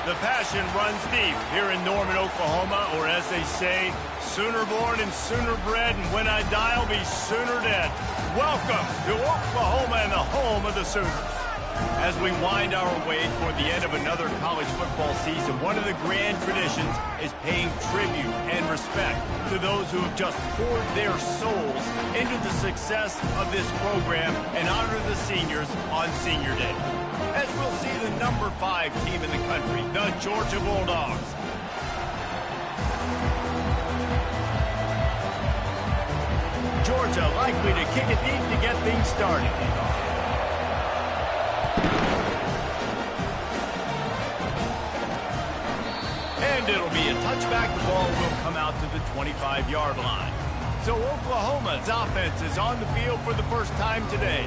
The passion runs deep here in Norman, Oklahoma, or as they say, sooner born and sooner bred, and when I die, I'll be sooner dead. Welcome to Oklahoma and the home of the Sooners. As we wind our way toward the end of another college football season, one of the grand traditions is paying tribute and respect to those who have just poured their souls into the success of this program and honor the seniors on Senior Day. As we'll see the number 5 team in the country, the Georgia Bulldogs. Georgia likely to kick it deep to get things started. And it'll be a touchback. The ball will come out to the 25-yard line. So Oklahoma's offense is on the field for the first time today.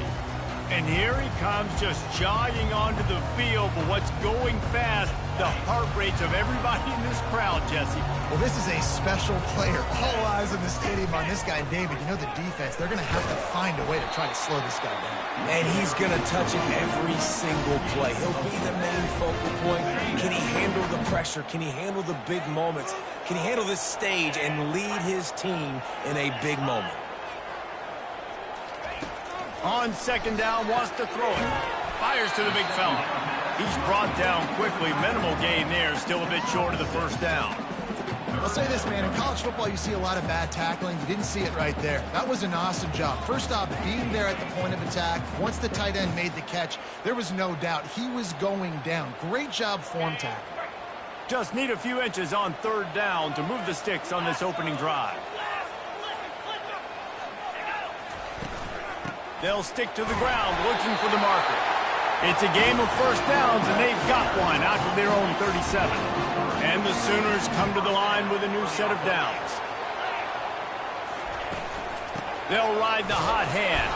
And here he comes, just jogging onto the field. But what's going fast, the heart rates of everybody in this crowd, Jesse. Well, this is a special player. All eyes in the stadium on this guy, David. You know the defense, they're going to have to find a way to try to slow this guy down. And he's going to touch it every single play. He'll be the main focal point. Can he handle the pressure? Can he handle the big moments? Can he handle this stage and lead his team in a big moment? On second down, wants to throw it. Fires to the big fella. He's brought down quickly. Minimal gain there. Still a bit short of the first down. I'll say this, man. In college football, you see a lot of bad tackling. You didn't see it right there. That was an awesome job. First off, being there at the point of attack. Once the tight end made the catch, there was no doubt he was going down. Great job form tackle. Just need a few inches on third down to move the sticks on this opening drive. They'll stick to the ground looking for the marker. It's a game of first downs, and they've got one out of their own 37. And the Sooners come to the line with a new set of downs. They'll ride the hot hand.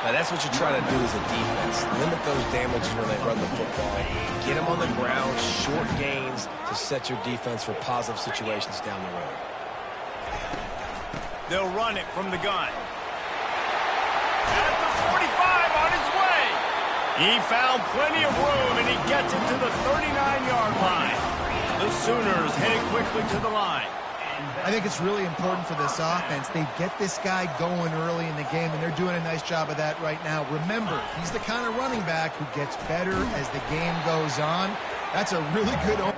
Now, that's what you try to do as a defense. Limit those damages when they run the football. Get them on the ground, short gains to set your defense for positive situations down the road. They'll run it from the gun. At the 45 on his way. He found plenty of room, and he gets it to the 39-yard line. The Sooners headed quickly to the line. I think it's really important for this offense. They get this guy going early in the game, and they're doing a nice job of that right now. Remember, he's the kind of running back who gets better as the game goes on. That's a really good...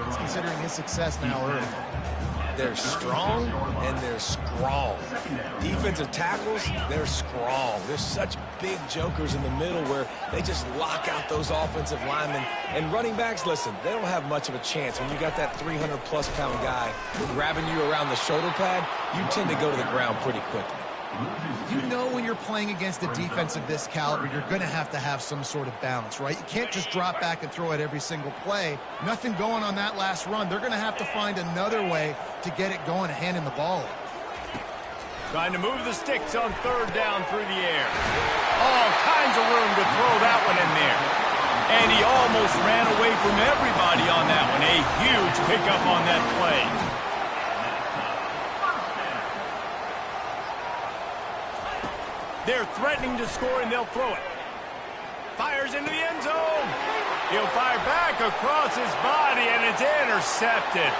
He's considering his success now early. They're strong and they're strong. Defensive tackles, they're strong. There's such big jokers in the middle where they just lock out those offensive linemen. And running backs, listen, they don't have much of a chance. When you got that 300-plus pound guy grabbing you around the shoulder pad, you tend to go to the ground pretty quickly. You know when you're playing against a defense of this caliber, you're going to have some sort of balance, right? You can't just drop back and throw it every single play. Nothing going on that last run. They're going to have to find another way to get it going and hand him the ball. Trying to move the sticks on third down through the air. All kinds of room to throw that one in there. And he almost ran away from everybody on that one. A huge pickup on that play. They're threatening to score, and they'll throw it. Fires into the end zone. He'll fire back across his body, and it's intercepted.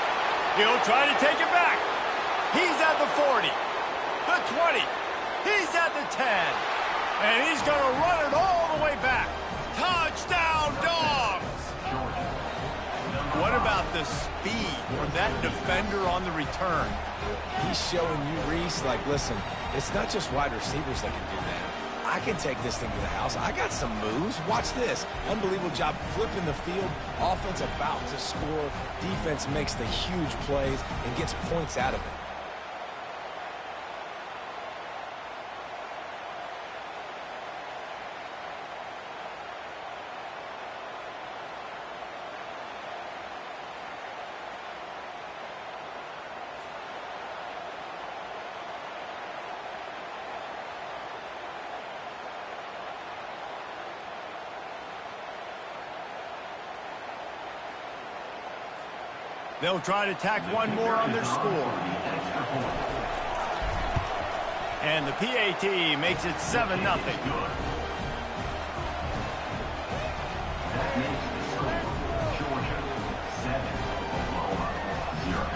He'll try to take it back. He's at the 40, the 20. He's at the 10. And he's going to run it all the way back. Touchdown, Dogs! What about the speed from that defender on the return? He's showing you, Reese, like, listen, it's not just wide receivers that can do that. I can take this thing to the house. I got some moves. Watch this. Unbelievable job flipping the field. Offense about to score. Defense makes the huge plays and gets points out of it. They'll try to tack one more on their score. And the PAT makes it 7-0. That makes the score Georgia 7, Oklahoma 0.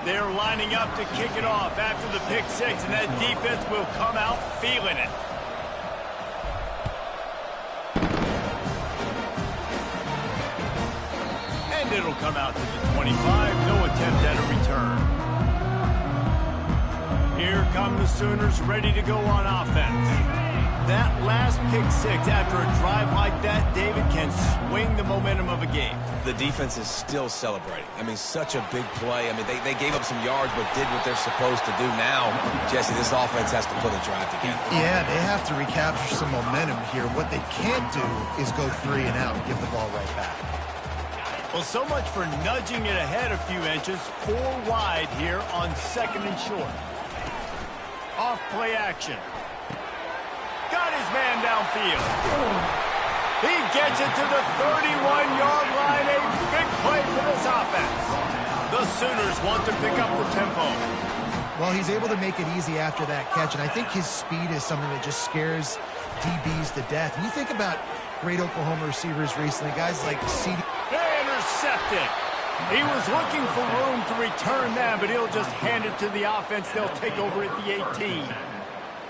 They're lining up to kick it off after the pick six, and that defense will come out feeling it. And it'll come out to the 25. No attempt at a return. Here come the Sooners ready to go on offense. That last pick six after a drive like that, David, can swing the momentum of a game. The defense is still celebrating. I mean, such a big play. I mean, they gave up some yards but did what they're supposed to do. Now, Jesse, this offense has to put a drive together. Yeah, they have to recapture some momentum here. What they can't do is go 3 and out and give the ball right back. Well, so much for nudging it ahead a few inches. 4 wide here on 2nd and short. Off play action. Got his man downfield. He gets it to the 31-yard line. A big play for this offense. The Sooners want to pick up the tempo. Well, he's able to make it easy after that catch, and I think his speed is something that just scares DBs to death. And you think about great Oklahoma receivers recently, guys like C.D. Intercepted. He was looking for room to return that, but he'll just hand it to the offense. They'll take over at the 18.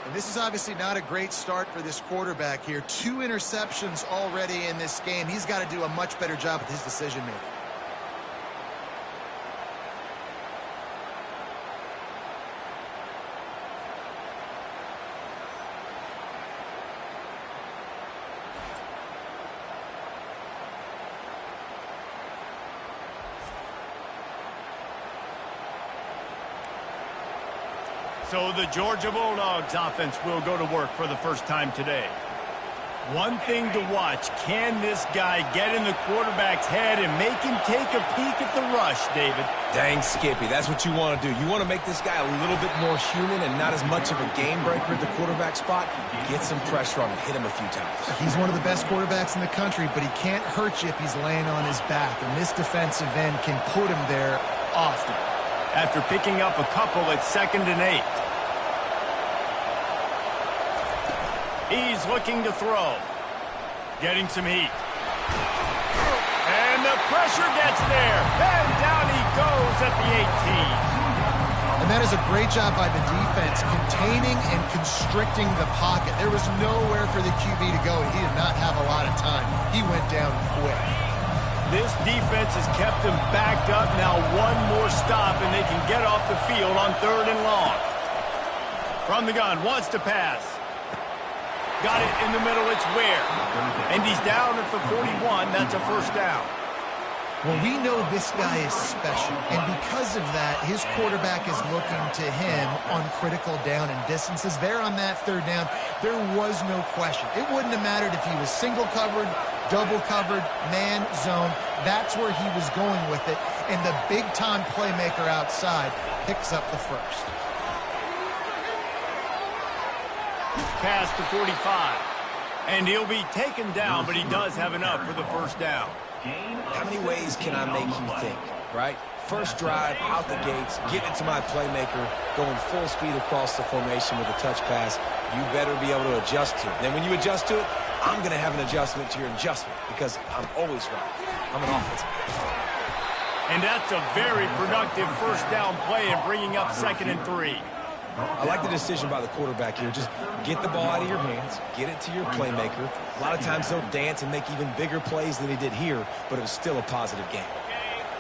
And this is obviously not a great start for this quarterback here. 2 interceptions already in this game. He's got to do a much better job with his decision-making. So the Georgia Bulldogs offense will go to work for the first time today. One thing to watch, can this guy get in the quarterback's head and make him take a peek at the rush, David? Dang, Skippy, that's what you want to do. You want to make this guy a little bit more human and not as much of a game breaker at the quarterback spot. Get some pressure on him, hit him a few times. He's one of the best quarterbacks in the country, but he can't hurt you if he's laying on his back, and this defensive end can put him there often. After picking up a couple at 2nd and 8. He's looking to throw. Getting some heat. And the pressure gets there. And down he goes at the 18. And that is a great job by the defense, containing and constricting the pocket. There was nowhere for the QB to go. He did not have a lot of time. He went down quick. This defense has kept them backed up. Now one more stop, and they can get off the field on 3rd and long. From the gun, wants to pass. Got it in the middle, it's Ware. And he's down at the 41, that's a 1st down. Well, we know this guy is special, and because of that, his quarterback is looking to him on critical down and distances. There on that 3rd down, there was no question. It wouldn't have mattered if he was single covered, double covered, man, zone. That's where he was going with it, and the big-time playmaker outside picks up the 1st. Pass to 45. And he'll be taken down, but he does have enough for the 1st down. How many ways can I make you think, right? First drive, out the gates, get into my playmaker, going full speed across the formation with a touch pass. You better be able to adjust to it. Then when you adjust to it, I'm going to have an adjustment to your adjustment because I'm always right. I'm an offensive guy. And that's a very productive 1st down play and bringing up 2nd and 3. I like the decision by the quarterback here. Just get the ball out of your hands, get it to your playmaker. A lot of times he'll dance and make even bigger plays than he did here, but it was still a positive game.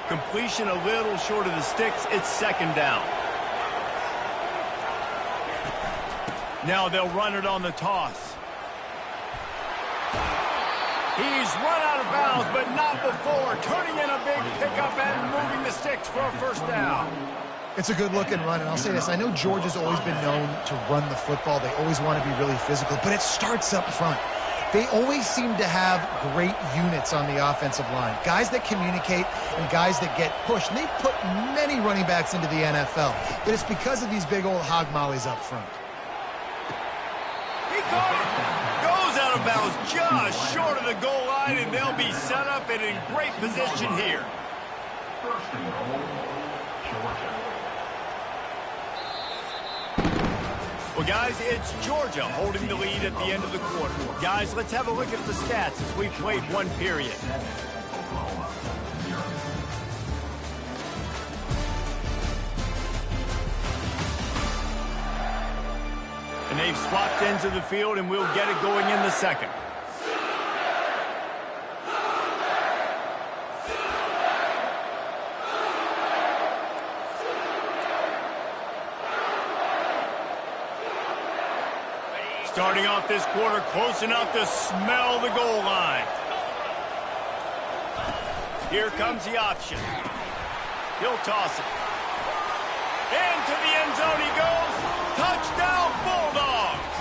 Completion a little short of the sticks. It's 2nd down. Now they'll run it on the toss. He's run out of bounds, but not before. Turning in a big pickup and moving the sticks for a 1st down. It's a good-looking run, and I'll say this. I know Georgia's always been known to run the football. They always want to be really physical, but it starts up front. They always seem to have great units on the offensive line, guys that communicate and guys that get pushed. And they've put many running backs into the NFL, but it's because of these big old hog mollies up front. He caught it. Goes out of bounds just short of the goal line, and they'll be set up and in great position here. 1st and goal, Georgia. Well, guys, it's Georgia holding the lead at the end of the quarter. Guys, let's have a look at the stats as we played 1 period. And they've swapped ends of the field, and we'll get it going in the 2nd. Starting off this quarter close enough to smell the goal line. Here comes the option. He'll toss it. Into the end zone he goes. Touchdown, Bulldogs!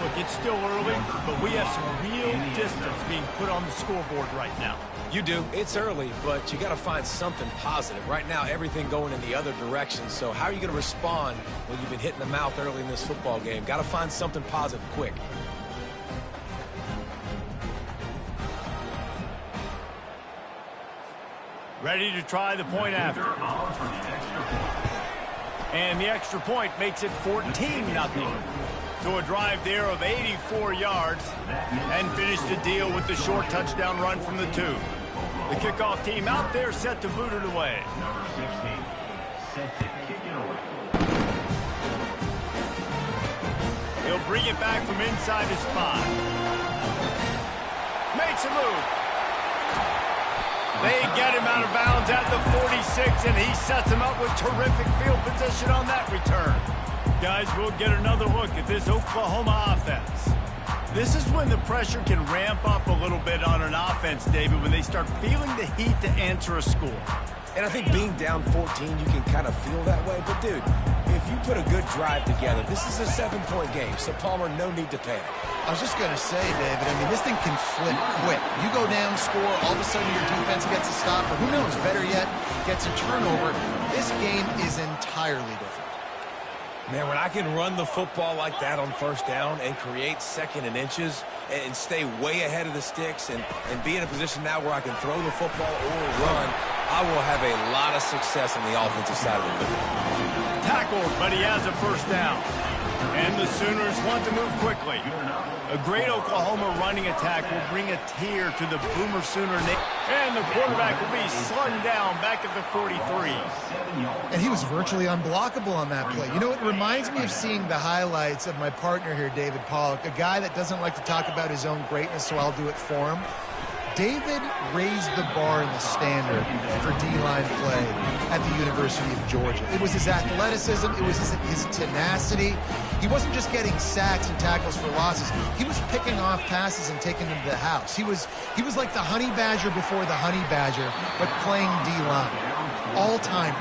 Look, it's still early, but we have some real distance being put on the scoreboard right now. You do. It's early, but you got to find something positive. Right now, everything going in the other direction. So how are you going to respond when you've been hit in the mouth early in this football game? Got to find something positive quick. Ready to try the point after. And the extra point makes it 14-0. So a drive there of 84 yards and finish the deal with the short touchdown run from the 2. The kickoff team out there set to boot it away. Number 16, set to kick it away. He'll bring it back from inside his 5. Makes a move. They get him out of bounds at the 46, and he sets him up with terrific field position on that return. Guys, we'll get another look at this Oklahoma offense. This is when the pressure can ramp up a little bit on an offense, David, when they start feeling the heat to answer a score. And I think being down 14, you can kind of feel that way. But, dude, if you put a good drive together, this is a 7-point game. So, Palmer, no need to panic. I was just going to say, David, I mean, this thing can flip quick. You go down, score, all of a sudden your defense gets a stop, or who knows, better yet, gets a turnover. This game is entirely different. Man, when I can run the football like that on first down and create second and inches and stay way ahead of the sticks and be in a position now where I can throw the football or run, I will have a lot of success on the offensive side of the football. Tackled, but he has a first down. And the Sooners want to move quickly. A great Oklahoma running attack will bring a tear to the Boomer Sooner name. And the quarterback will be slung down back at the 43. And he was virtually unblockable on that play. You know, it reminds me of seeing the highlights of my partner here, David Pollock, a guy that doesn't like to talk about his own greatness, so I'll do it for him. David raised the bar in the standard for D-line play at the University of Georgia. It was his athleticism. It was his tenacity. He wasn't just getting sacks and tackles for losses. He was picking off passes and taking them to the house. He was like the Honey Badger before the Honey Badger, but playing D-line. All-timer.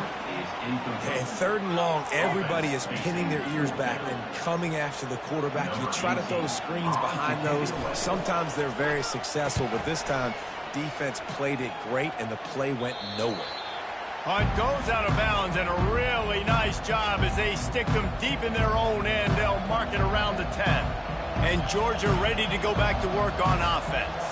And third and long, everybody is pinning their ears back and coming after the quarterback. You try to throw screens behind those. Sometimes they're very successful, but this time, defense played it great, and the play went nowhere. Punt goes out of bounds, and a really nice job as they stick them deep in their own end. They'll mark it around the 10. And Georgia ready to go back to work on offense.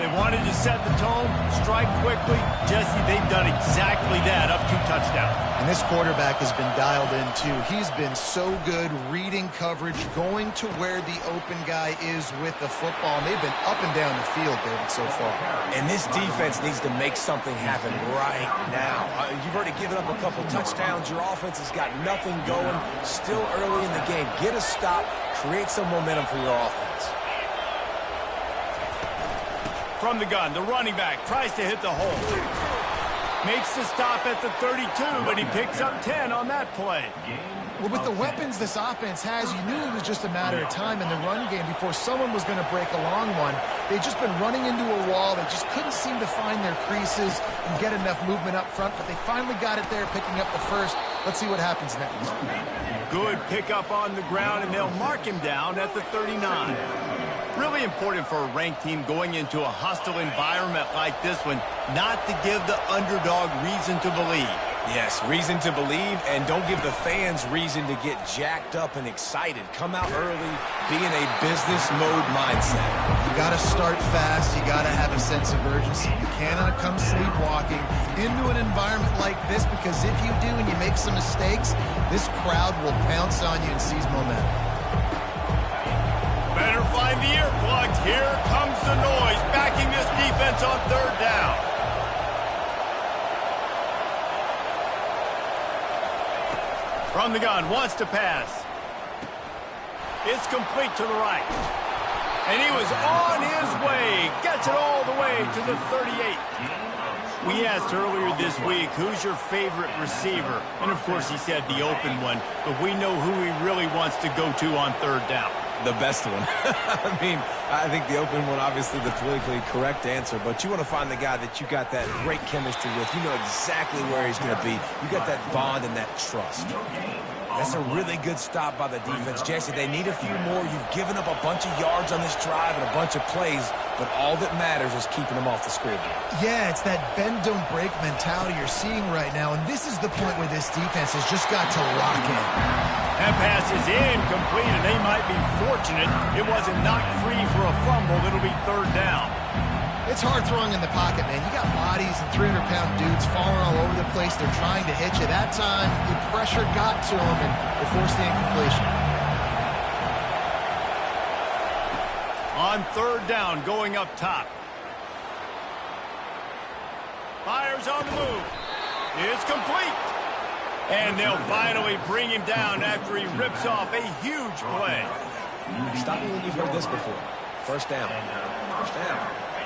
They wanted to set the tone, strike quickly. Jesse, they've done exactly that, up 2 touchdowns. And this quarterback has been dialed in, too. He's been so good reading coverage, going to where the open guy is with the football. And they've been up and down the field, David, so far. And this defense needs to make something happen right now. You've already given up a couple touchdowns. Your offense has got nothing going. Still early in the game. Get a stop. Create some momentum for your offense. From the gun, the running back tries to hit the hole. Makes the stop at the 32, but he picks up 10 on that play. Well, with the weapons this offense has, you knew it was just a matter of time in the run game before someone was going to break a long one. They've just been running into a wall. They just couldn't seem to find their creases and get enough movement up front, but they finally got it there, picking up the first. Let's see what happens next. Good pickup on the ground, and they'll mark him down at the 39. Really important for a ranked team going into a hostile environment like this one, not to give the underdog reason to believe. Yes, reason to believe, and don't give the fans reason to get jacked up and excited. Come out early, be in a business mode mindset. You got to start fast. You got to have a sense of urgency. You cannot come sleepwalking into an environment like this, because if you do and you make some mistakes, this crowd will pounce on you and seize momentum. Better find the earplugs. Here comes the noise, backing this defense on third down. From the gun, wants to pass. It's complete to the right. And he was on his way. Gets it all the way to the 38. We asked earlier this week, who's your favorite receiver? And, of course, he said the open one. But we know who he really wants to go to on third down. The best one. I mean, I think the open one, obviously the politically correct answer, but you want to find the guy that you got that great chemistry with. You know exactly where he's going to be. You got that bond and that trust. That's a really good stop by the defense. Jesse, they need a few more. You've given up a bunch of yards on this drive and a bunch of plays, but all that matters is keeping them off the scoreboard. Yeah, it's that bend, don't break mentality you're seeing right now, and this is the point where this defense has just got to lock in. That pass is incomplete, and they might be fortunate it wasn't knocked free for a fumble. It'll be third down. It's hard throwing in the pocket, man. You got bodies and 300-pound dudes falling all over the place. They're trying to hit you. That time, the pressure got to them, and they forced the incompletion. On third down, going up top. Fires on the move. It's complete. And they'll finally bring him down after he rips off a huge play. Stop me when you've heard this before. First down. First down.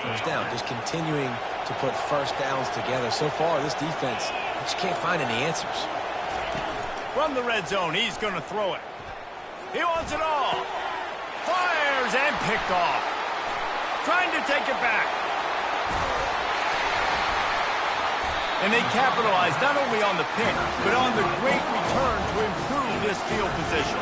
First down. Just continuing to put first downs together. So far, this defense just can't find any answers. From the red zone, he's going to throw it. He wants it all. Fires and picked off. Trying to take it back. And they capitalized not only on the pick, but on the great return to improve this field position.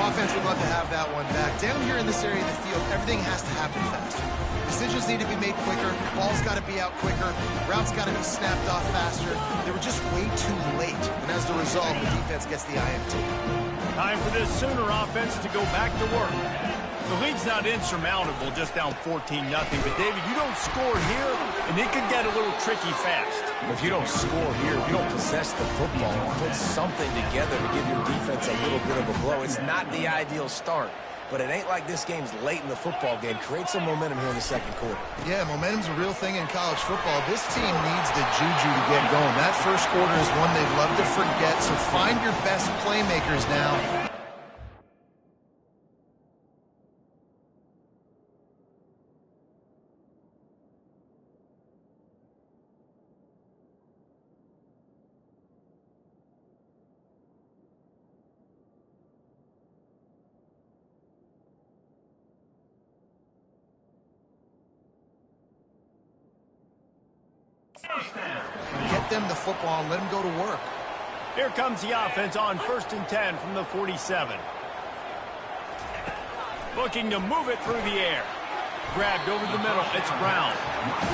Offense would love to have that one back. Down here in this area of the field, everything has to happen faster. Decisions need to be made quicker. Ball's got to be out quicker. Routes got to be snapped off faster. They were just way too late. And as the result, the defense gets the INT. Time for this Sooner offense to go back to work. The lead's not insurmountable, just down 14-0. But, David, you don't score here, and it could get a little tricky fast. If you don't score here, if you don't possess the football and put something together to give your defense a little bit of a blow, it's not the ideal start. But it ain't like this game's late in the football game. Create some momentum here in the second quarter. Yeah, momentum's a real thing in college football. This team needs the juju to get going. That first quarter is one they'd love to forget, so find your best playmakers now. Get them the football and let them go to work. Here comes the offense on 1st and 10 from the 47. Looking to move it through the air. Grabbed over the middle. It's Brown.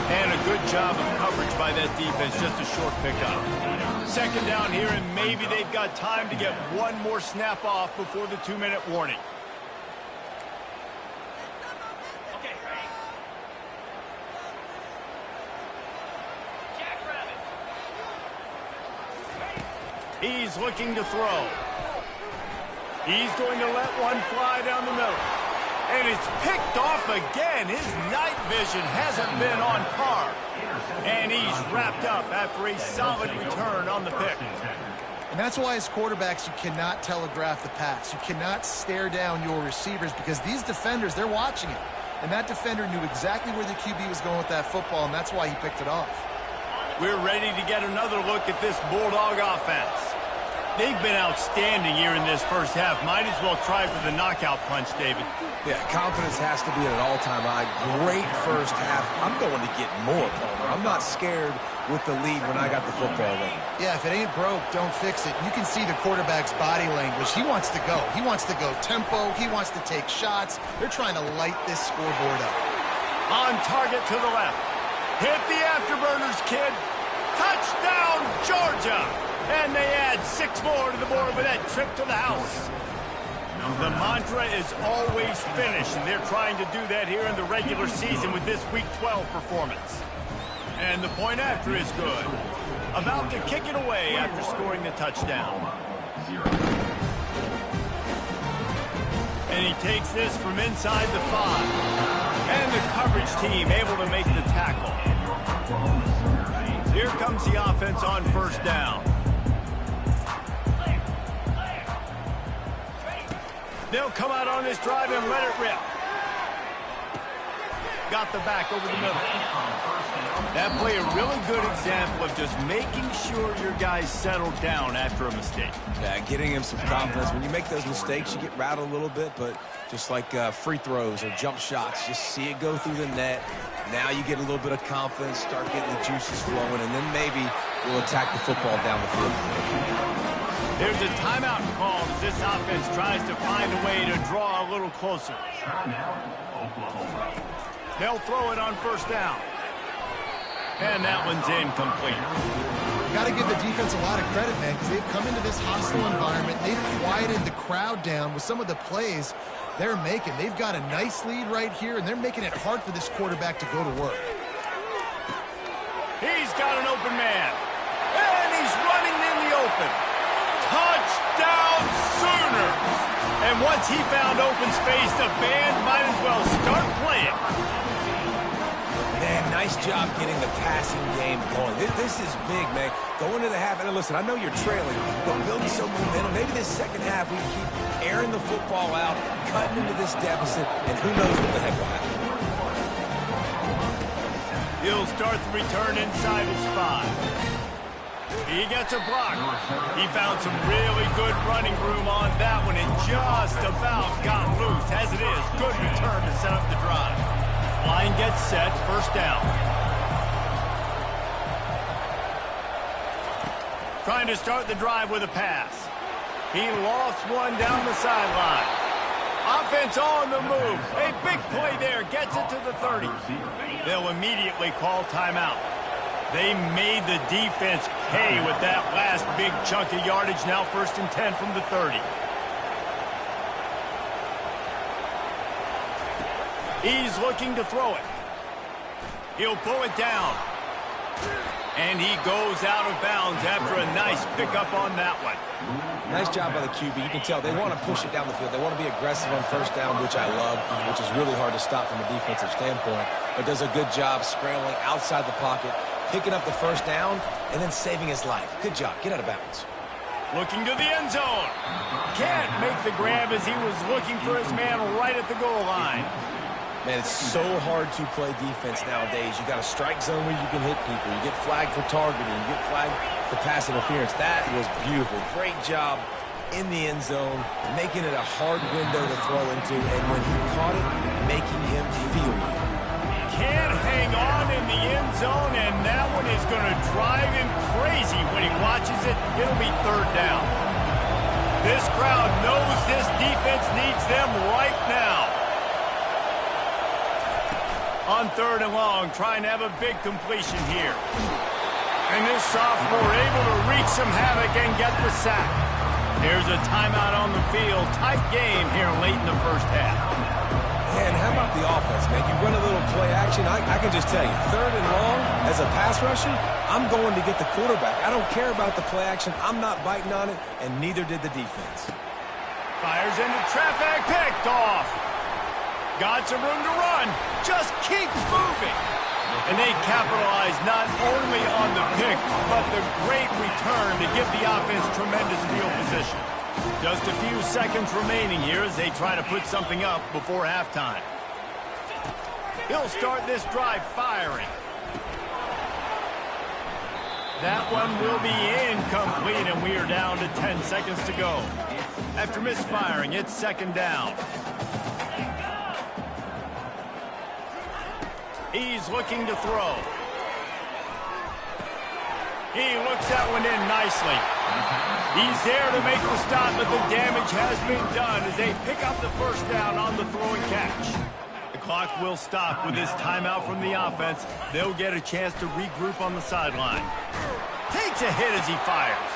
And a good job of coverage by that defense. Just a short pickup. Second down here, and maybe they've got time to get one more snap off before the 2-minute warning. He's looking to throw. He's going to let one fly down the middle. And it's picked off again. His night vision hasn't been on par. And he's wrapped up after a solid return on the pick. And that's why as quarterbacks, you cannot telegraph the pass. You cannot stare down your receivers because these defenders, they're watching it. And that defender knew exactly where the QB was going with that football, and that's why he picked it off. We're ready to get another look at this Bulldog offense. They've been outstanding here in this first half. Might as well try for the knockout punch, David. Yeah, confidence has to be at an all-time high. Great first half. I'm going to get more, Palmer. I'm not scared with the lead when I got the football in. Yeah, if it ain't broke, don't fix it. You can see the quarterback's body language. He wants to go. He wants to go tempo. He wants to take shots. They're trying to light this scoreboard up. On target to the left. Hit the afterburners, kid. Touchdown, Georgia. And they add 6 more to the board with that trip to the house. The mantra is always finish, and they're trying to do that here in the regular season with this Week 12 performance. And the point after is good. About to kick it away after scoring the touchdown. And he takes this from inside the 5. And the coverage team able to make the tackle. Here comes the offense on first down. They'll come out on this drive and let it rip. Got the back over the middle. That play a really good example of just making sure your guys settle down after a mistake. Yeah, getting him some confidence. When you make those mistakes, you get rattled a little bit, but just like free throws or jump shots, just see it go through the net. Now you get a little bit of confidence, start getting the juices flowing, and then maybe we'll attack the football down the field. There's a timeout called as this offense tries to find a way to draw a little closer. They'll throw it on first down. And that one's incomplete. Got to give the defense a lot of credit, man, because they've come into this hostile environment. They've quieted the crowd down with some of the plays they're making. They've got a nice lead right here, and they're making it hard for this quarterback to go to work. He's got an open man. And he's running in the open. Touchdown, Sooners! And once he found open space, the band might as well start playing. Man, nice job getting the passing game going. This is big, man. Going into the half, and listen, I know you're trailing, but building some momentum. Maybe this second half we can keep airing the football out, cutting into this deficit, and who knows what the heck will happen. He'll start the return inside his 5. He gets a block. He found some really good running room on that one and just about got loose. As it is, good return to set up the drive. Line gets set, first down. Trying to start the drive with a pass. He lofts one down the sideline. Offense on the move. A big play there. Gets it to the 30. They'll immediately call timeout. They made the defense pay with that last big chunk of yardage. Now 1st and 10 from the 30. He's looking to throw it. He'll pull it down. And he goes out of bounds after a nice pickup on that one. Nice job by the QB. You can tell they want to push it down the field. They want to be aggressive on 1st down, which I love, which is really hard to stop from a defensive standpoint. But does a good job scrambling outside the pocket, picking up the 1st down, and then saving his life. Good job. Get out of bounds. Looking to the end zone. Can't make the grab as he was looking for his man right at the goal line. Man, it's so hard to play defense nowadays. You got a strike zone where you can hit people. You get flagged for targeting. You get flagged for pass interference. That was beautiful. Great job in the end zone, making it a hard window to throw into, and when he caught it, making him feel it. Can't hang on in the end zone, and that one is going to drive him crazy when he watches it. It'll be 3rd down. This crowd knows this defense needs them right now. On 3rd and long, trying to have a big completion here. And this sophomore able to wreak some havoc and get the sack. There's a timeout on the field. Tight game here late in the 1st half. Man, how about the offense, man? You run a little play action. I can just tell you, 3rd and long, as a pass rusher, I'm going to get the quarterback. I don't care about the play action. I'm not biting on it, and neither did the defense. Fires into traffic, picked off. Got some room to run. Just keeps moving. And they capitalize not only on the pick, but the great return to give the offense tremendous field position. Just a few seconds remaining here as they try to put something up before halftime. He'll start this drive firing. That one will be incomplete, and we are down to 10 seconds to go. After misfiring, it's 2nd down. He's looking to throw. He looks that one in nicely. He's there to make the stop, but the damage has been done as they pick up the 1st down on the throw and catch. The clock will stop with this timeout from the offense. They'll get a chance to regroup on the sideline. Takes a hit as he fires.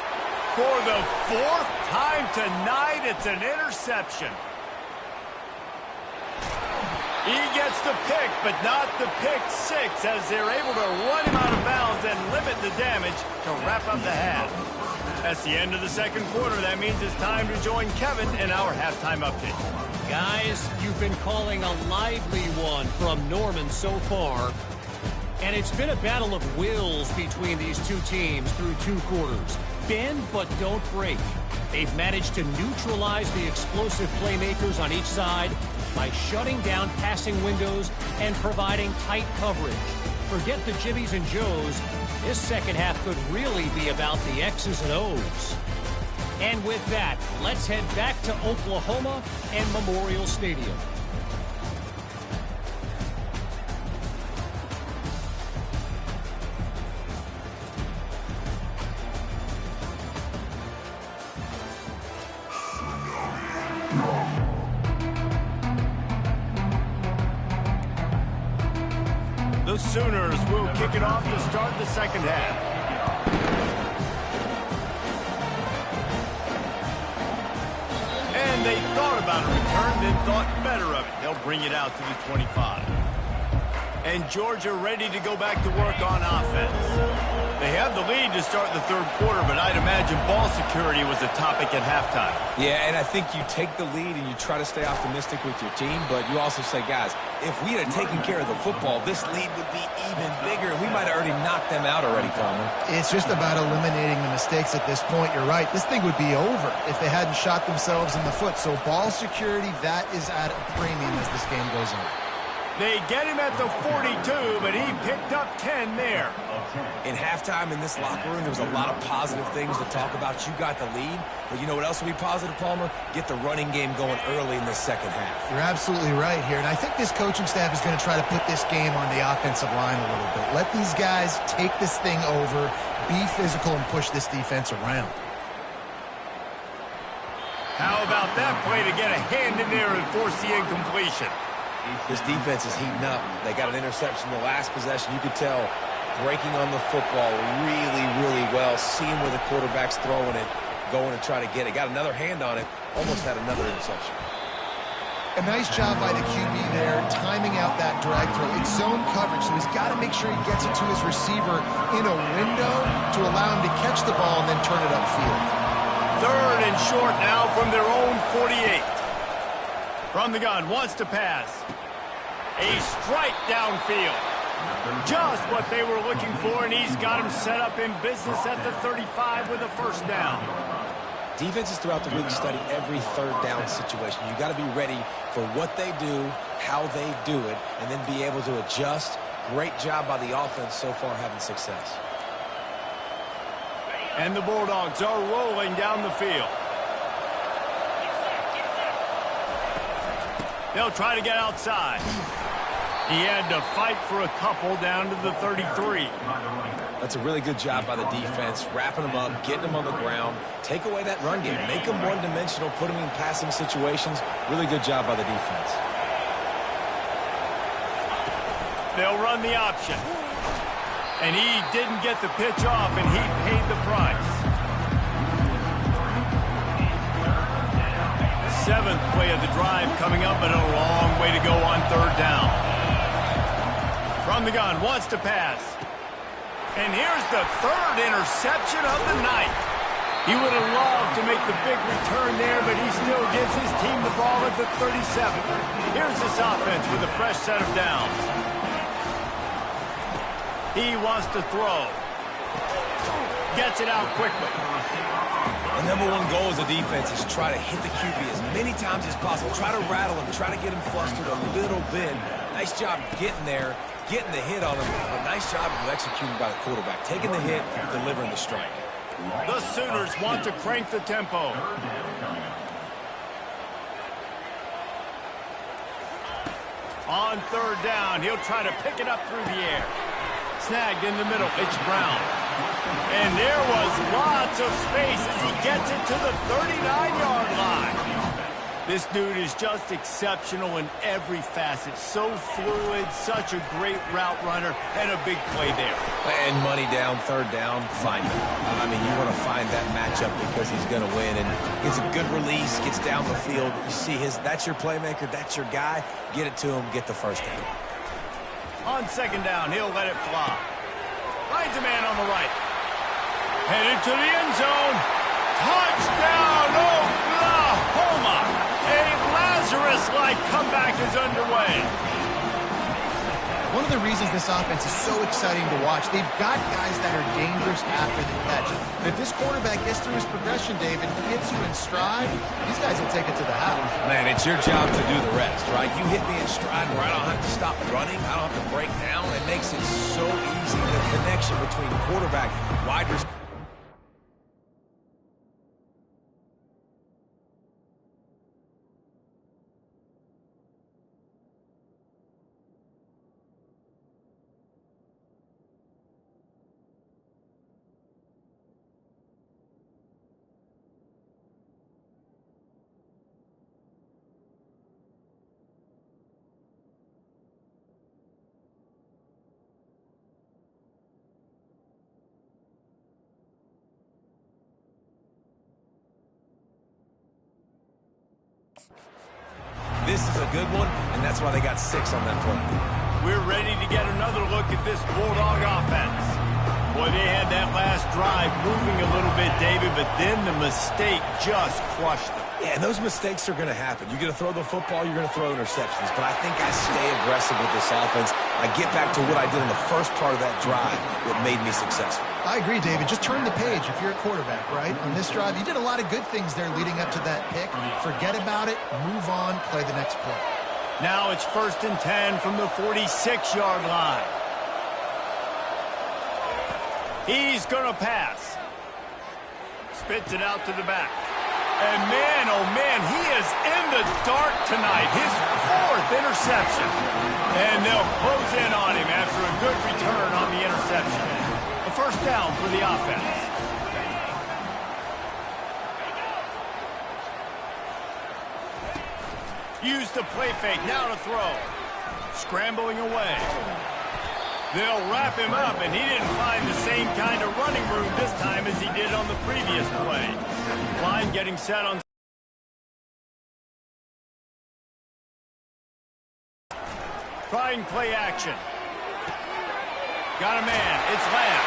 For the 4th time tonight, it's an interception. He gets the pick, but not the pick 6, as they're able to run him out of bounds and limit the damage to wrap up the half. That's the end of the 2nd quarter. That means it's time to join Kevin in our halftime update. Guys, you've been calling a lively one from Norman so far. And it's been a battle of wills between these two teams through 2 quarters. Bend but don't break. They've managed to neutralize the explosive playmakers on each side by shutting down passing windows and providing tight coverage. Forget the Jimmies and Joes. This 2nd half could really be about the X's and O's. And with that, let's head back to Oklahoma and Memorial Stadium. The Sooners will kick it off to start the 2nd half. And they thought about a return, then thought better of it. They'll bring it out to the 25. And Georgia ready to go back to work on offense. They have the lead to start the 3rd quarter, but I'd imagine ball security was a topic at halftime. Yeah, and I think you take the lead and you try to stay optimistic with your team, but you also say, guys, if we had taken care of the football, this lead would be even bigger, and we might have already knocked them out already, Coleman. It's just about eliminating the mistakes at this point. You're right. This thing would be over if they hadn't shot themselves in the foot. So ball security, that is at a premium as this game goes on. They get him at the 42, but he picked up up 10 there. In halftime in this locker room, there was a lot of positive things to talk about. You got the lead, but you know what else will be positive, Palmer? Get the running game going early in the second half. You're absolutely right here, and I think this coaching staff is going to try to put this game on the offensive line a little bit. Let these guys take this thing over, be physical, and push this defense around. How about that play to get a hand in there and force the incompletion? This defense is heating up. They got an interception the last possession. You could tell breaking on the football really, really well, seeing where the quarterback's throwing it, going to try to get it. Got another hand on it, almost had another interception. A nice job by the QB there, timing out that drag throw. It's zone coverage, so he's got to make sure he gets it to his receiver in a window to allow him to catch the ball and then turn it upfield. 3rd and short now from their own 48. From the gun, wants to pass. A strike downfield. Just what they were looking for, and he's got him set up in business at the 35 with a first down. Defenses throughout the league study every third down situation. You got to be ready for what they do, how they do it, and then be able to adjust. Great job by the offense so far having success. And the Bulldogs are rolling down the field. They'll try to get outside. He had to fight for a couple down to the 33. That's a really good job by the defense, wrapping them up, getting them on the ground. Take away that run game. Make them one-dimensional, put them in passing situations. Really good job by the defense. They'll run the option. And he didn't get the pitch off, and he paid the price. 7th play of the drive coming up, but a long way to go on 3rd down. From the gun, wants to pass. And here's the 3rd interception of the night. He would have loved to make the big return there, but he still gives his team the ball at the 37. Here's this offense with a fresh set of downs. He wants to throw. Gets it out quickly. The number one goal as a defense is try to hit the QB as many times as possible. Try to rattle him. Try to get him flustered a little bit. Nice job getting there, getting the hit on him. But nice job of executing by the quarterback. Taking the hit, delivering the strike. The Sooners want to crank the tempo. On 3rd down, he'll try to pick it up through the air. Snagged in the middle, it's Brown. And there was lots of space as he gets it to the 39-yard line. This dude is just exceptional in every facet. So fluid, such a great route runner, and a big play there. And money down, 3rd down, find him. I mean, you want to find that matchup because he's going to win. And gets a good release, gets down the field. You see that's your playmaker, that's your guy. Get it to him, get the first down. On 2nd down, he'll let it fly. Finds a man on the right. Headed to the end zone. Touchdown, Oklahoma! A Lazarus-like comeback is underway. One of the reasons this offense is so exciting to watch, they've got guys that are dangerous after the catch. And if this quarterback gets through his progression, David, hits you in stride, these guys will take it to the house. Man, it's your job to do the rest, right? You hit me in stride where I don't have to stop running. I don't have to break down. It makes it so easy. The connection between quarterback, wide receiver. This is a good one, and that's why they got 6 on that play. We're ready to get another look at this Bulldog offense. Boy, they had that last drive moving a little bit, David, but then the mistake just crushed them. Yeah, and those mistakes are going to happen. You're going to throw the football, you're going to throw interceptions. But I think I stay aggressive with this offense. I get back to what I did in the first part of that drive that made me successful. I agree, David. Just turn the page if you're a quarterback, right? On this drive, you did a lot of good things there leading up to that pick. Forget about it, move on, play the next play. Now it's 1st and 10 from the 46-yard line. He's going to pass. Spits it out to the back. And man, oh man, he is in the dark tonight. His 4th interception. And they'll close in on him after a good return on the interception. A first down for the offense. Use the play fake, now to throw. Scrambling away. They'll wrap him up, and he didn't find the same kind of running room this time as he did on the previous play. Line getting set on. Trying play action. Got a man, it's Lamb.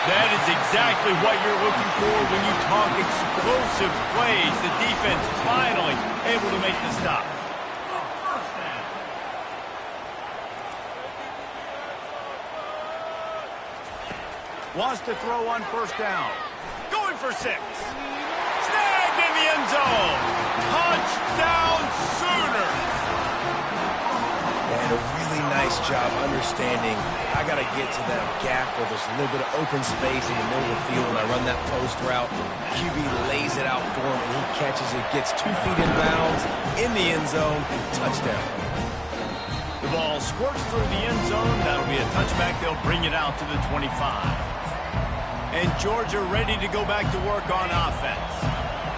That is exactly what you're looking for when you talk explosive plays. The defense finally able to make the stop. Wants to throw on first down. Going for 6. Snagged in the end zone. Touchdown Sooners. And a really nice job understanding I got to get to that gap where there's a little bit of open space in the middle of the field. When I run that post route, QB lays it out for him, and he catches it, gets 2 feet in bounds, in the end zone, touchdown. The ball squirts through the end zone. That'll be a touchback. They'll bring it out to the 25. And Georgia ready to go back to work on offense.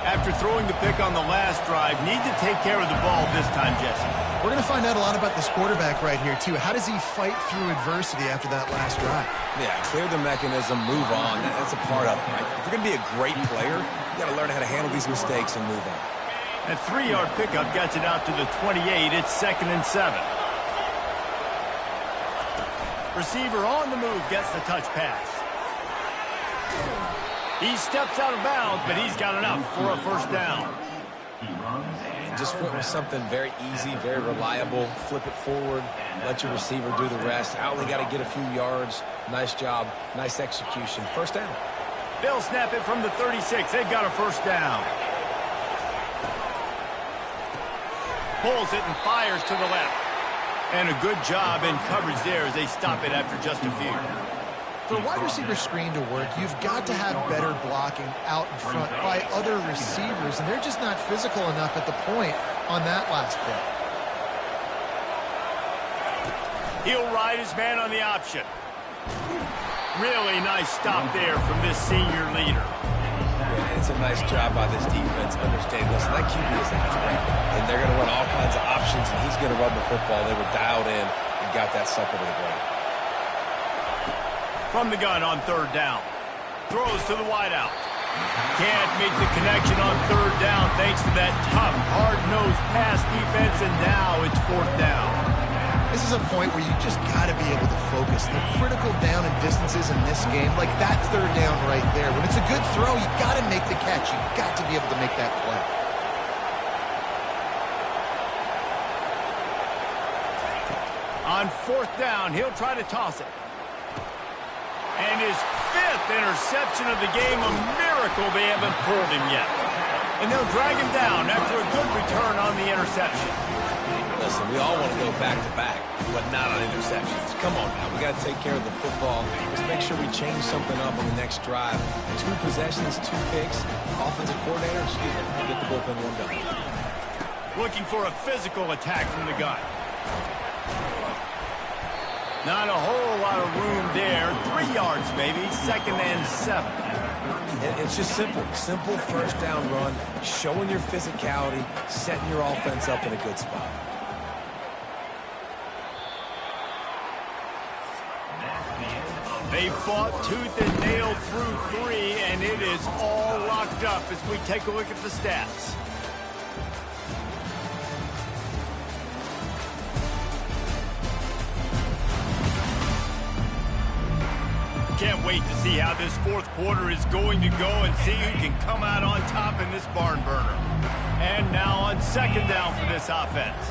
After throwing the pick on the last drive, need to take care of the ball this time, Jesse. We're going to find out a lot about this quarterback right here, too. How does he fight through adversity after that last drive? Yeah, clear the mechanism, move on. That's a part of it, right? If you're going to be a great player, you got to learn how to handle these mistakes and move on. That 3-yard pickup gets it out to the 28. It's 2nd and 7. Receiver on the move gets the touch pass. He steps out of bounds, but he's got enough for a first down. And just went with something very easy, very reliable. Flip it forward, let your receiver do the rest. I only got to get a few yards. Nice job, nice execution. First down. They'll snap it from the 36. They've got a first down. Pulls it and fires to the left. And a good job in coverage there as they stop it after just a few. For a wide receiver screen to work, you've got to have better blocking out in front by other receivers, and they're just not physical enough at the point on that last play. He'll ride his man on the option. Really nice stop there from this senior leader. Yeah, it's a nice job by this defense. Understand, listen, that QB is a threat, and they're going to run all kinds of options, and he's going to run the football. They were dialed in and got that sucker to the ground. From the gun on 3rd down. Throws to the wideout. Can't make the connection on 3rd down thanks to that tough, hard-nosed pass defense, and now it's 4th down. This is a point where you just got to be able to focus. The critical down and distances in this game, like that 3rd down right there. When it's a good throw, you got to make the catch. You got to be able to make that play. On 4th down, he'll try to toss it. And his 5th interception of the game, a miracle they haven't pulled him yet. And they'll drag him down after a good return on the interception. Listen, we all want to go back-to-back, but not on interceptions. Come on now, we got to take care of the football. Let's make sure we change something up on the next drive. 2 possessions, 2 picks. Offensive coordinator, get the bullpen one done. Looking for a physical attack from the gun. Not a whole lot of room there. 3 yards, maybe. 2nd and 7. It's just simple. Simple first down run, showing your physicality, setting your offense up in a good spot. They fought tooth and nail through 3, and it is all locked up as we take a look at the stats. Can't wait to see how this 4th quarter is going to go and see who can come out on top in this barn burner. And now on 2nd down for this offense.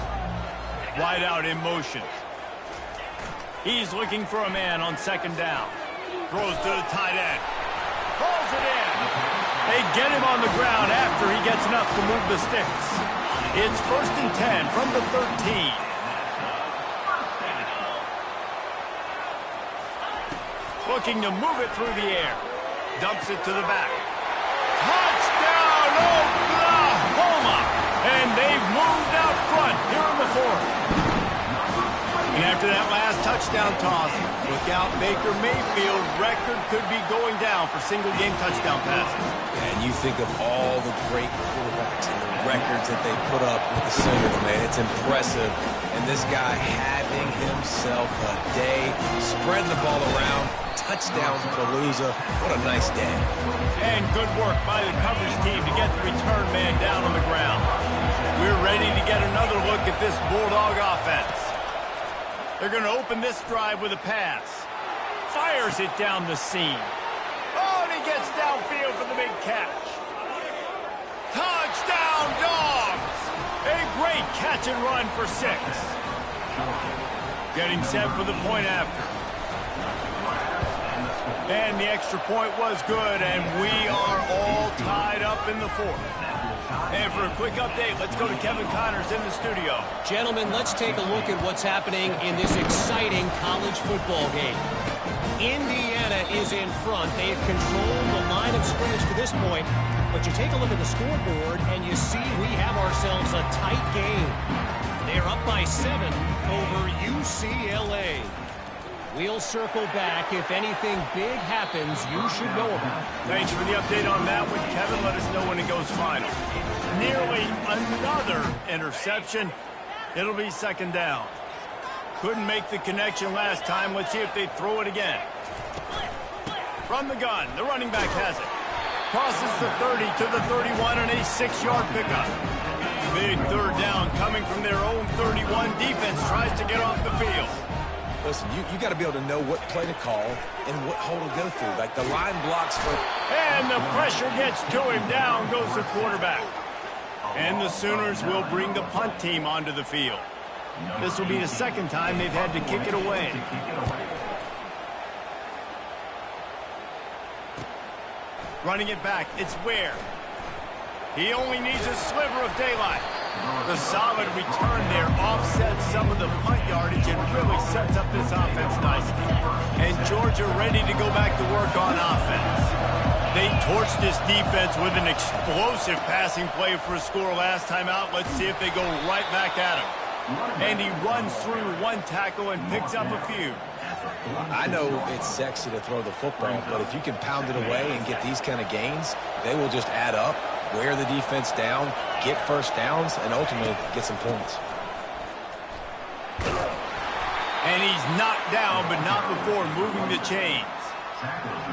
Wide out in motion. He's looking for a man on 2nd down. Throws to the tight end. Pulls it in. They get him on the ground after he gets enough to move the sticks. It's 1st and 10 from the 13. Looking to move it through the air. Dumps it to the back. Touchdown, Oklahoma! And they've moved out front here in the fourth. And after that last touchdown toss, look out, Baker Mayfield's record could be going down for single-game touchdown passes. And you think of all the great quarterbacks and the records that they put up with the Sooners, man. It's impressive. And this guy having himself a day, spreading the ball around, touchdowns Palooza. What a nice day. And good work by the coverage team to get the return man down on the ground. We're ready to get another look at this Bulldog offense. They're going to open this drive with a pass. Fires it down the seam. Oh, and he gets downfield for the big catch. Touchdown, Dogs! A great catch and run for 6. Getting set for the point after. And the extra point was good, and we are all tied up in the fourth. And for a quick update, let's go to Kevin Connors in the studio. Gentlemen, let's take a look at what's happening in this exciting college football game. Indiana is in front. They've controlled the line of scrimmage to this point. But you take a look at the scoreboard, and you see we have ourselves a tight game. They're up by 7 over UCLA. We'll circle back. If anything big happens, you should know about it. Thanks for the update on that one, Kevin. Let us know when it goes final. Nearly another interception. It'll be second down. Couldn't make the connection last time. Let's see if they throw it again. From the gun, the running back has it. Crosses the 30 to the 31 and a 6-yard pickup. Big third down coming from their own 31. Defense tries to get off the field. Listen, you got to be able to know what play to call and what hole to go through. Like the line blocks for... And the pressure gets to him. Down goes the quarterback. And the Sooners will bring the punt team onto the field. This will be the second time they've had to kick it away. Running it back, it's Ware. He only needs a sliver of daylight. The solid return there offsets some of the punt yardage and really sets up this offense nicely. And Georgia ready to go back to work on offense. They torched this defense with an explosive passing play for a score last time out. Let's see if they go right back at him. And he runs through one tackle and picks up a few. I know it's sexy to throw the football, but if you can pound it away and get these kind of gains, they will just add up, wear the defense down, get first downs, and ultimately get some points. And he's knocked down, but not before moving the chains.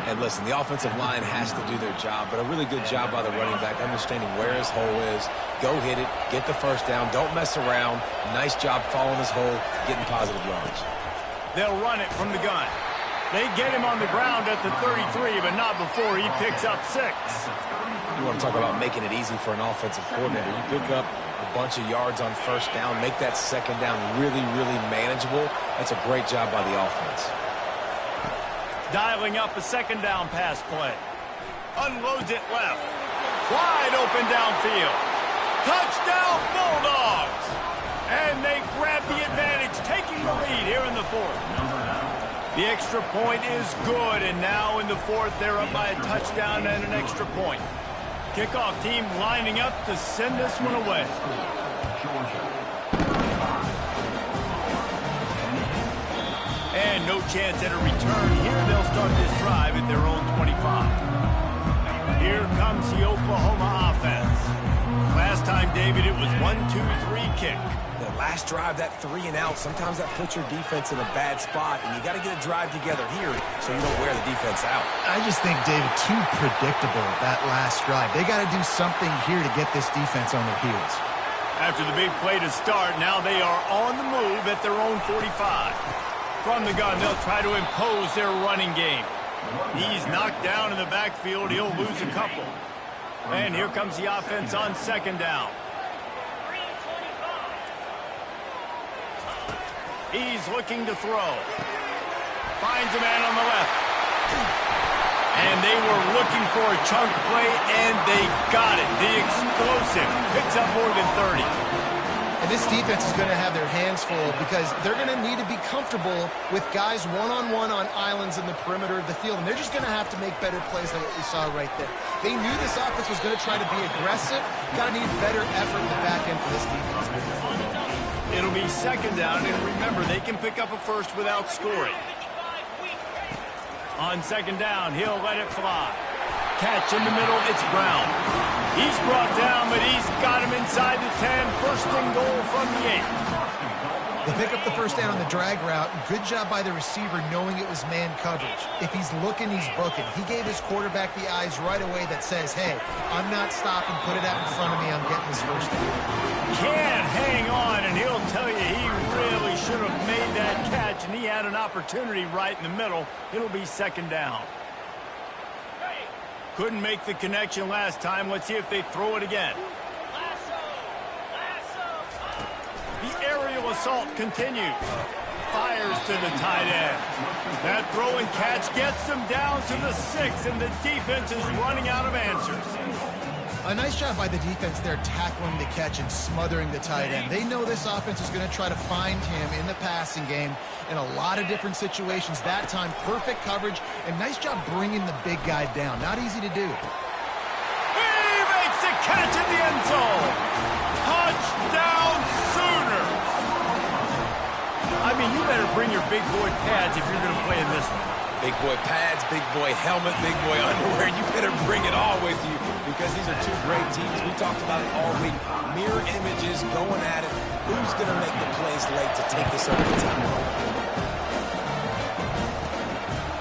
And listen, the offensive line has to do their job, but a really good job by the running back, understanding where his hole is. Go hit it, get the first down, don't mess around. Nice job following his hole, getting positive yards. They'll run it from the gun. They get him on the ground at the 33, but not before he picks up 6. You want to talk about making it easy for an offensive coordinator. You pick up a bunch of yards on first down, make that second down really, really manageable. That's a great job by the offense. Dialing up a second down pass play. Unloads it left. Wide open downfield. Touchdown Bulldogs! And they grab the advantage, taking the lead here in the fourth. The extra point is good, and now in the fourth, they're up by a touchdown and an extra point. Kickoff team lining up to send this one away. And no chance at a return here. They'll start this drive at their own 25. Here comes the Oklahoma offense. Last time, David, it was 1-2-3 kick. The last drive, that 3 and out, sometimes that puts your defense in a bad spot, and you got to get a drive together here so you don't wear the defense out. I just think, David, too predictable that last drive. They got to do something here to get this defense on their heels. After the big play to start, now they are on the move at their own 45. From the gun, they'll try to impose their running game. He's knocked down in the backfield. He'll lose a couple. And here comes the offense on second down. He's looking to throw. Finds a man on the left. And they were looking for a chunk play, and they got it. The explosive picks up more than 30. And this defense is going to have their hands full because they're going to need to be comfortable with guys one-on-one on islands in the perimeter of the field, and they're just going to have to make better plays than what we saw right there. They knew this offense was going to try to be aggressive. Got to need better effort in the back end for this defense. It'll be second down, and remember, they can pick up a first without scoring. On second down, he'll let it fly. Catch in the middle, it's Brown. He's brought down, but he's got him inside the 10. First and goal from the 8. They pick up the first down on the drag route. Good job by the receiver knowing it was man coverage. If he's looking, he's booking. He gave his quarterback the eyes right away that says, hey, I'm not stopping. Put it out in front of me. I'm getting this first down. Can't hang on, and he'll tell you he really should have made that catch, and he had an opportunity right in the middle. It'll be second down. Couldn't make the connection last time. Let's see if they throw it again. The aerial assault continues. Fires to the tight end. That throw and catch gets them down to the 6, and the defense is running out of answers. A nice job by the defense there tackling the catch and smothering the tight end. They know this offense is going to try to find him in the passing game in a lot of different situations. That time, perfect coverage, and nice job bringing the big guy down. Not easy to do. He makes the catch in the end zone. Touchdown Sooners. I mean, you better bring your big boy pads if you're going to play in this one. Big boy pads, big boy helmet, big boy underwear. You better bring it all with you because these are two great teams. We talked about it all week. Mirror images, going at it. Who's going to make the plays late to take this over the top?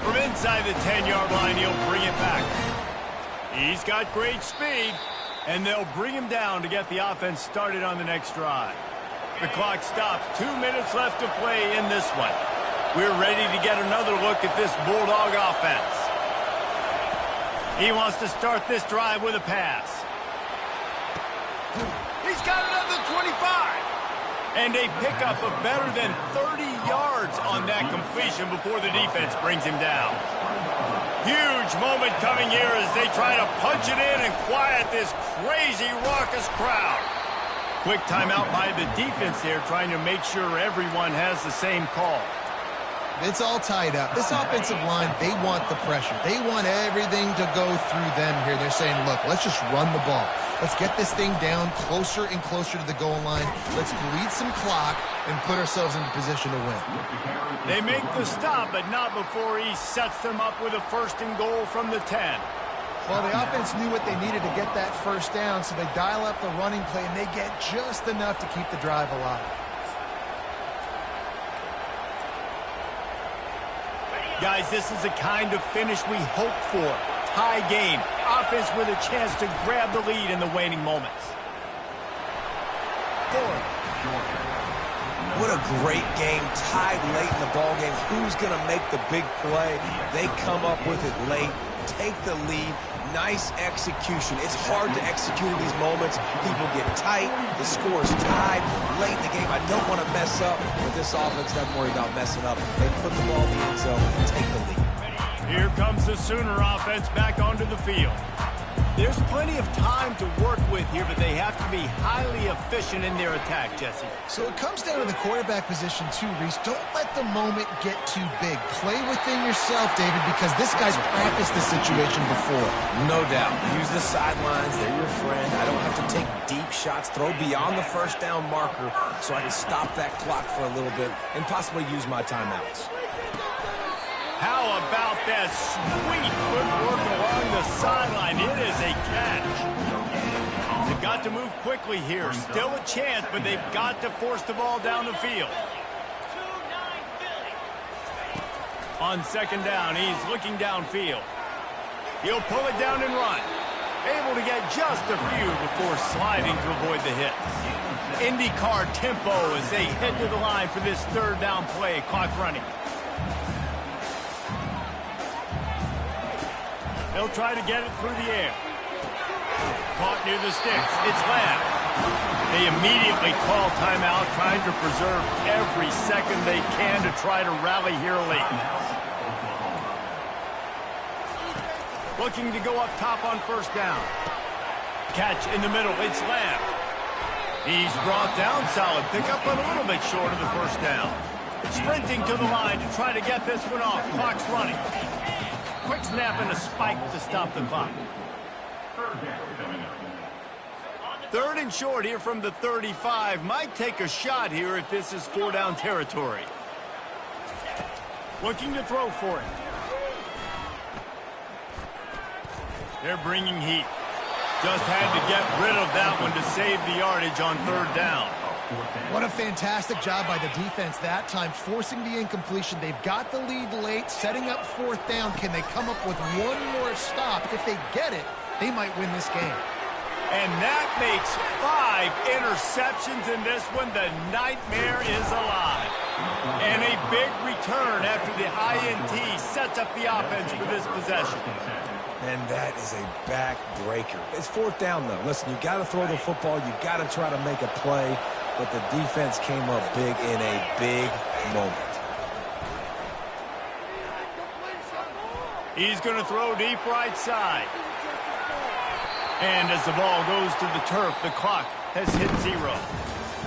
From inside the 10-yard line, he'll bring it back. He's got great speed, and they'll bring him down to get the offense started on the next drive. The clock stops. 2 minutes left to play in this one. We're ready to get another look at this Bulldog offense. He wants to start this drive with a pass. He's got another 25. And they pick up a better than 30 yards on that completion before the defense brings him down. Huge moment coming here as they try to punch it in and quiet this crazy, raucous crowd. Quick timeout by the defense there, trying to make sure everyone has the same call. It's all tied up. This offensive line, they want the pressure. They want everything to go through them here. They're saying, look, let's just run the ball. Let's get this thing down closer and closer to the goal line. Let's bleed some clock and put ourselves into position to win. They make the stop, but not before he sets them up with a first and goal from the 10. Well, the offense knew what they needed to get that first down, so they dial up the running play, and they get just enough to keep the drive alive. Guys, this is the kind of finish we hope for. Tie game. Offense with a chance to grab the lead in the waning moments. What a great game. Tied late in the ball game. Who's going to make the big play? They come up with it late. Take the lead. Nice execution. It's hard to execute in these moments. People get tight. The score is tied late in the game. I don't want to mess up, but this offense doesn't worry about messing up. They put the ball in the end zone and take the lead. Here comes the Sooner offense back onto the field. There's plenty of time to work with here, but they have to be highly efficient in their attack, Jesse. So it comes down to the quarterback position too, Reese. Don't let the moment get too big. Play within yourself, David, because this guy's practiced this situation before. No doubt. Use the sidelines. They're your friend. I don't have to take deep shots, throw beyond the first down marker so I can stop that clock for a little bit and possibly use my timeouts. How about that sweet footwork along the sideline? It is a catch. They've got to move quickly here. Still a chance, but they've got to force the ball down the field. On second down, he's looking downfield. He'll pull it down and run. Able to get just a few before sliding to avoid the hit. IndyCar tempo as they head to the line for this third down play. Clock running. He'll try to get it through the air. Caught near the sticks. It's Lamb. They immediately call timeout, trying to preserve every second they can to try to rally here late. Looking to go up top on first down. Catch in the middle. It's Lamb. He's brought down, solid pickup, but a little bit short of the first down. Sprinting to the line to try to get this one off. Clock's running. Quick snap and a spike to stop the clock. Third and short here from the 35. Might take a shot here if this is 4-down territory. Looking to throw for it. They're bringing heat. Just had to get rid of that one to save the yardage on third down. What a fantastic job by the defense that time, forcing the incompletion. They've got the lead late, setting up fourth down. Can they come up with one more stop? If they get it, they might win this game. And that makes 5 interceptions in this one. The nightmare is alive. And a big return after the INT sets up the offense for this possession. And that is a backbreaker. It's fourth down, though. Listen, you got to throw the football. You got to try to make a play. But the defense came up big in a big moment. He's going to throw deep right side. And as the ball goes to the turf, the clock has hit 0.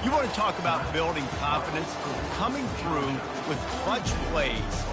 You want to talk about building confidence? Coming through with clutch plays.